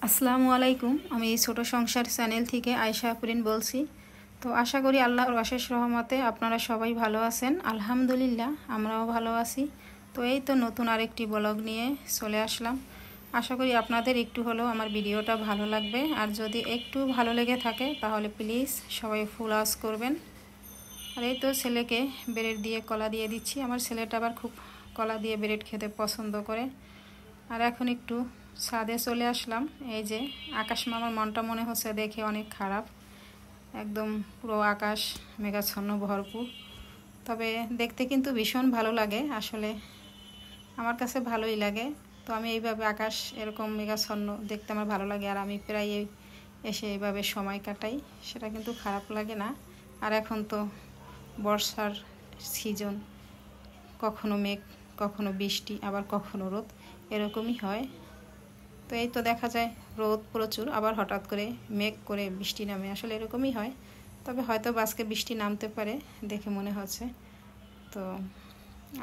আসসালামু আলাইকুম। আমি ছোট সংসার চ্যানেল থেকে আয়েশা আফরিন বলছি। তো আশা করি আল্লাহর অশেষ রহমতে আপনারা সবাই ভালো আছেন। আলহামদুলিল্লাহ আমরাও ভালো আছি। তো এই তো নতুন আরেকটি ব্লগ নিয়ে চলে আসলাম। আশা করি আপনাদের একটু হলেও আমার ভিডিওটা ভালো লাগবে, আর যদি একটু ভালো লেগে থাকে তাহলে প্লিজ সবাই ফুল ওয়াচ করবেন। আর এই তো ছেলেকে ব্রেড দিয়ে কলা দিয়ে দিচ্ছি। আমার ছেলেটা আবার খুব কলা দিয়ে ব্রেড খেতে পছন্দ করে। আর এখন একটু ছাদে চলে আসলাম। এই যে আকাশ, আমার মনটা মনে হচ্ছে দেখে অনেক খারাপ, একদম পুরো আকাশ মেঘাচ্ছন্ন ভরপুর। তবে দেখতে কিন্তু ভীষণ ভালো লাগে, আসলে আমার কাছে ভালোই লাগে। তো আমি এইভাবে আকাশ এরকম মেঘাচ্ছন্ন দেখতে আমার ভালো লাগে, আর আমি প্রায় এসে এইভাবে সময় কাটাই, সেটা কিন্তু খারাপ লাগে না। আর এখন তো বর্ষার সিজন, কখনো মেঘ, কখনো বৃষ্টি, আবার কখনো রোদ, এরকমই হয়। তো এই তো দেখা যায় রোদ প্রচুর, আবার হঠাৎ করে মেঘ করে বৃষ্টি নামে, আসলে এরকমই হয়। তবে হয়তো আজকে বৃষ্টি নামতে পারে দেখে মনে হচ্ছে। তো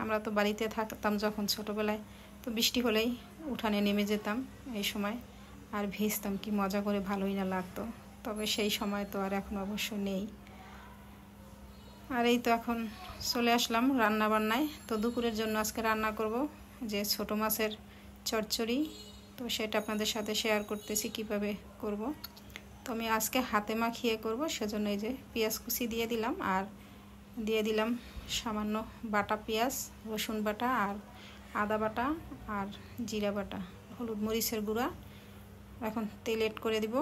আমরা তো বাড়িতে থাকতাম যখন ছোটোবেলায়, তো বৃষ্টি হলেই উঠানে নেমে যেতাম এই সময়, আর ভিজতাম, কি মজা করে, ভালোই না লাগতো। তবে সেই সময় তো আর এখন অবশ্য নেই। আর এই তো এখন চলে আসলাম রান্না বান্নায়। তো দুপুরের জন্য আজকে রান্না করব যে ছোট মাছের চচ্চড়ি। তো সেটা আপনাদের সাথে শেয়ার করতেছি কিভাবে করব। তো আমি আজকে হাতে মাখিয়ে করব, সেজন্য এই যে পেঁয়াজ কুচি দিয়ে দিলাম, আর দিয়ে দিলাম সামান্য বাটা পেঁয়াজ, রসুন বাটা, আর আদা বাটা, আর জিরা বাটা, হলুদ মরিচের গুঁড়া। এখন তেল এড করে দিব,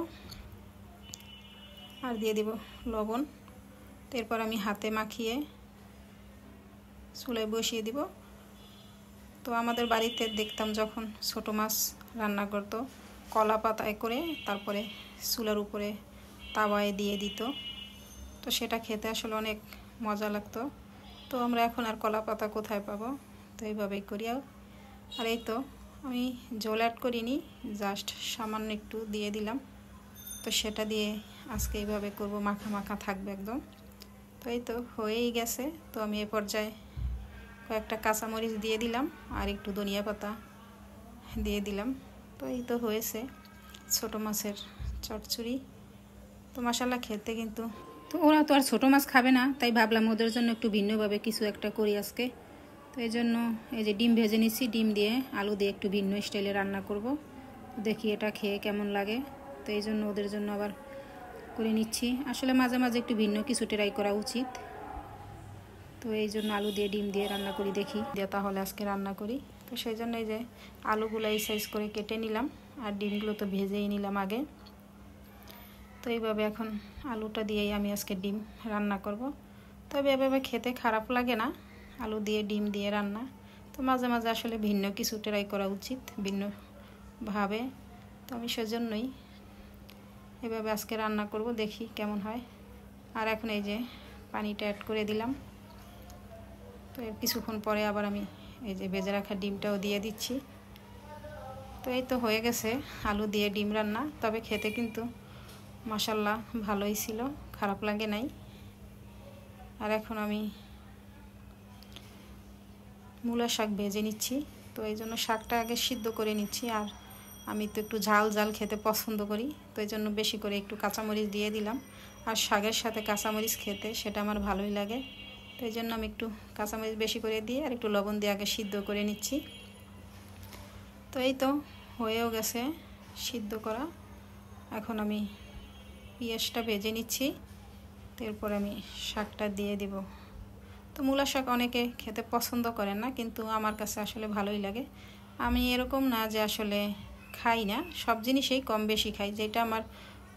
আর দিয়ে দিব লবণ। এরপর আমি হাতে মাখিয়ে চুলায় বসিয়ে দিব। তো আমাদের বাড়িতে দেখতাম যখন ছোট মাছ রান্না করতো, কলা পাতায় করে তারপরে চুলার উপরে তাওয়ায় দিয়ে দিত। তো সেটা খেতে আসলে অনেক মজা লাগতো। তো আমরা এখন আর কলা পাতা কোথায় পাবো, তো এইভাবেই করি। আর এই তো আমি ঝোল অ্যাড করিনি, জাস্ট সামান্য একটু দিয়ে দিলাম। তো সেটা দিয়ে আজকে এইভাবে করব, মাখা মাখা থাকবে একদম। তো এই তো হয়েই গেছে। তো আমি এ পর্যায়ে কয়েকটা কাঁচামরিচ দিয়ে দিলাম, আর একটু ধনিয়া পাতা দিয়ে দিলাম। তো এই তো হয়েছে ছোটো মাছের চচ্চড়ি। তো মাশাআল্লাহ খেতে কিন্তু, তো ওরা তো আর ছোটো মাছ খাবে না, তাই ভাবলাম ওদের জন্য একটু ভিন্নভাবে কিছু একটা করি আজকে। তো এই জন্য এই যে ডিম ভেজে নিচ্ছি, ডিম দিয়ে আলু দিয়ে একটু ভিন্ন স্টাইলে রান্না করব। দেখি এটা খেয়ে কেমন লাগে। তো এই জন্য ওদের জন্য আবার করে নিচ্ছি। আসলে মাঝে মাঝে একটু ভিন্ন কিছু ট্রাই করা উচিত। তো এই জন্য আলু দিয়ে ডিম দিয়ে রান্না করি, দেখি দিয়ে তাহলে আজকে রান্না করি। তো সেই জন্য এই যে আলুগুলো এই সাইজ করে কেটে নিলাম, আর ডিমগুলো তো ভেজেই নিলাম আগে। তো এইভাবে এখন আলুটা দিয়েই আমি আজকে ডিম রান্না করব। তবে এভাবে খেতে খারাপ লাগে না, আলু দিয়ে ডিম দিয়ে রান্না। তো মাঝে মাঝে আসলে ভিন্ন কিছু ট্রাই করা উচিত, ভিন্নভাবে। তো আমি সেজন্যই এভাবে আজকে রান্না করব, দেখি কেমন হয়। আর এখন এই যে পানিটা অ্যাড করে দিলাম। তো এর কিছুক্ষণ পরে আবার আমি এই যে ভেজে রাখা ডিমটাও দিয়ে দিচ্ছি। তো এই তো হয়ে গেছে আলু দিয়ে ডিম রান্না। তবে খেতে কিন্তু মাশাআল্লাহ ভালোই ছিল, খারাপ লাগে নাই। আর এখন আমি মূলা শাক ভেজে নিচ্ছি। তো এই জন্য শাকটা আগে সিদ্ধ করে নিচ্ছি, আর আমি তো একটু ঝাল ঝাল খেতে পছন্দ করি, তো এই জন্য বেশি করে একটু কাঁচামরিচ দিয়ে দিলাম। আর শাকের সাথে কাঁচামরিচ খেতে সেটা আমার ভালোই লাগে, তো এই জন্য আমি একটু কাঁচামরিচ বেশি করে দিয়ে আর একটু লবণ দিয়ে আগে সিদ্ধ করে নিচ্ছি। তো এই তো হয়েও গেছে সিদ্ধ করা। এখন আমি পেঁয়াজটা ভেজে নিচ্ছি, এরপর আমি শাকটা দিয়ে দিব। তো মূলা শাক অনেকে খেতে পছন্দ করেন না, কিন্তু আমার কাছে আসলে ভালোই লাগে। আমি এরকম না যে আসলে খাই না, সব জিনিসেই কম বেশি খাই। যেটা আমার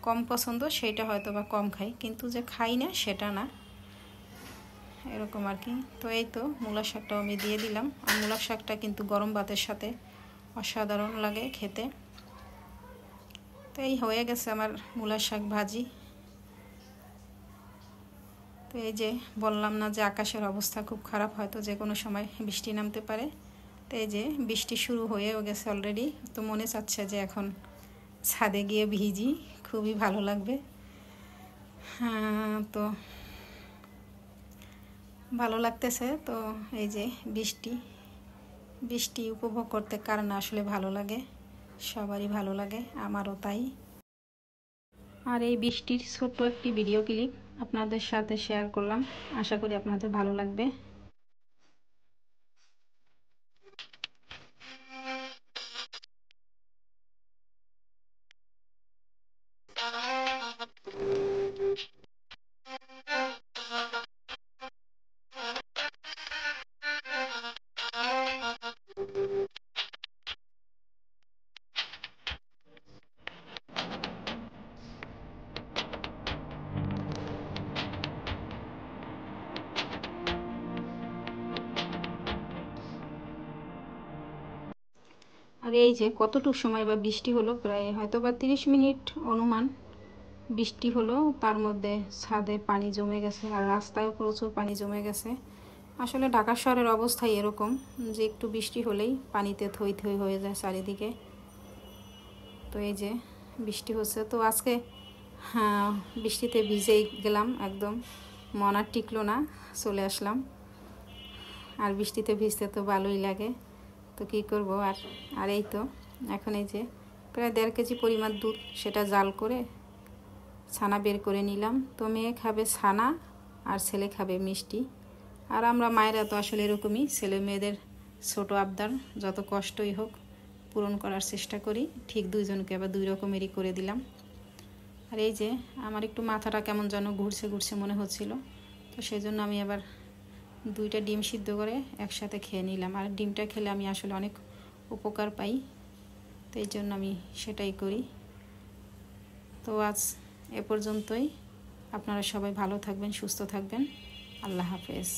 কম পছন্দ সেটা হয়তো বা কম খাই, কিন্তু যে খাই না সেটা না, এরকম আর কি। তো এই তো মূলা শাকটাও আমি দিয়ে দিলাম। আর মূলা শাকটা কিন্তু গরম ভাতের সাথে অসাধারণ লাগে খেতে। তো এই হয়ে গেছে আমার মূলা শাক ভাজি। তো এই যে বললাম না যে আকাশের অবস্থা খুব খারাপ, হয়তো যে কোনো সময় বৃষ্টি নামতে পারে। তো এই যে বৃষ্টি শুরু হয়েও গেছে অলরেডি। তো মনে চাচ্ছে যে এখন ছাদে গিয়ে ভিজি, খুবই ভালো লাগবে। হ্যাঁ, তো ভালো লাগতেছে। তো এই যে বৃষ্টি উপভোগ করতে কার না আসলে ভালো লাগে। সবারই ভালো লাগে, আমারও তাই। আর এই বৃষ্টির ছোট্ট একটি ভিডিও ক্লিপ আপনাদের সাথে শেয়ার করলাম, আশা করি আপনাদের ভালো লাগবে। আর এই যে কতটুকু সময় বা বৃষ্টি হলো, প্রায় হয়তো বা 30 মিনিট অনুমান বৃষ্টি হলো। তার মধ্যে ছাদে পানি জমে গেছে আর রাস্তায়ও প্রচুর পানি জমে গেছে। আসলে ঢাকা শহরের অবস্থাই এরকম যে একটু বৃষ্টি হলেই পানিতে থই থই হয়ে যায় চারিদিকে। তো এই যে বৃষ্টি হচ্ছে, তো আজকে হ্যাঁ বৃষ্টিতে ভিজেই গেলাম, একদম মন আর টিকলো না, চলে আসলাম। আর বৃষ্টিতে ভিজতে তো ভালোই লাগে, তো কী করবো। আর এই তো এখন এই যে প্রায় 1.5 কেজি পরিমাণ দুধ, সেটা জাল করে ছানা বের করে নিলাম। তো মেয়ে খাবে ছানা আর ছেলে খাবে মিষ্টি। আর আমরা মায়েরা তো আসলে এরকমই, ছেলে মেয়েদের ছোটো আবদার যত কষ্টই হোক পূরণ করার চেষ্টা করি। ঠিক দুইজনকে আবার 2 রকমেরই করে দিলাম। আর এই যে আমার একটু মাথাটা কেমন যেন ঘুরছে ঘুরছে মনে হচ্ছিল, তো সেই জন্য আমি আবার 2টা ডিম সিদ্ধ করে একসাথে খেয়ে নিলাম। আর ডিমটা খেলে আমি আসলে অনেক উপকার পাই, তো এই জন্য আমি সেটাই করি। তো আজ এ পর্যন্তই, আপনারা সবাই ভালো থাকবেন, সুস্থ থাকবেন। আল্লাহ হাফেজ।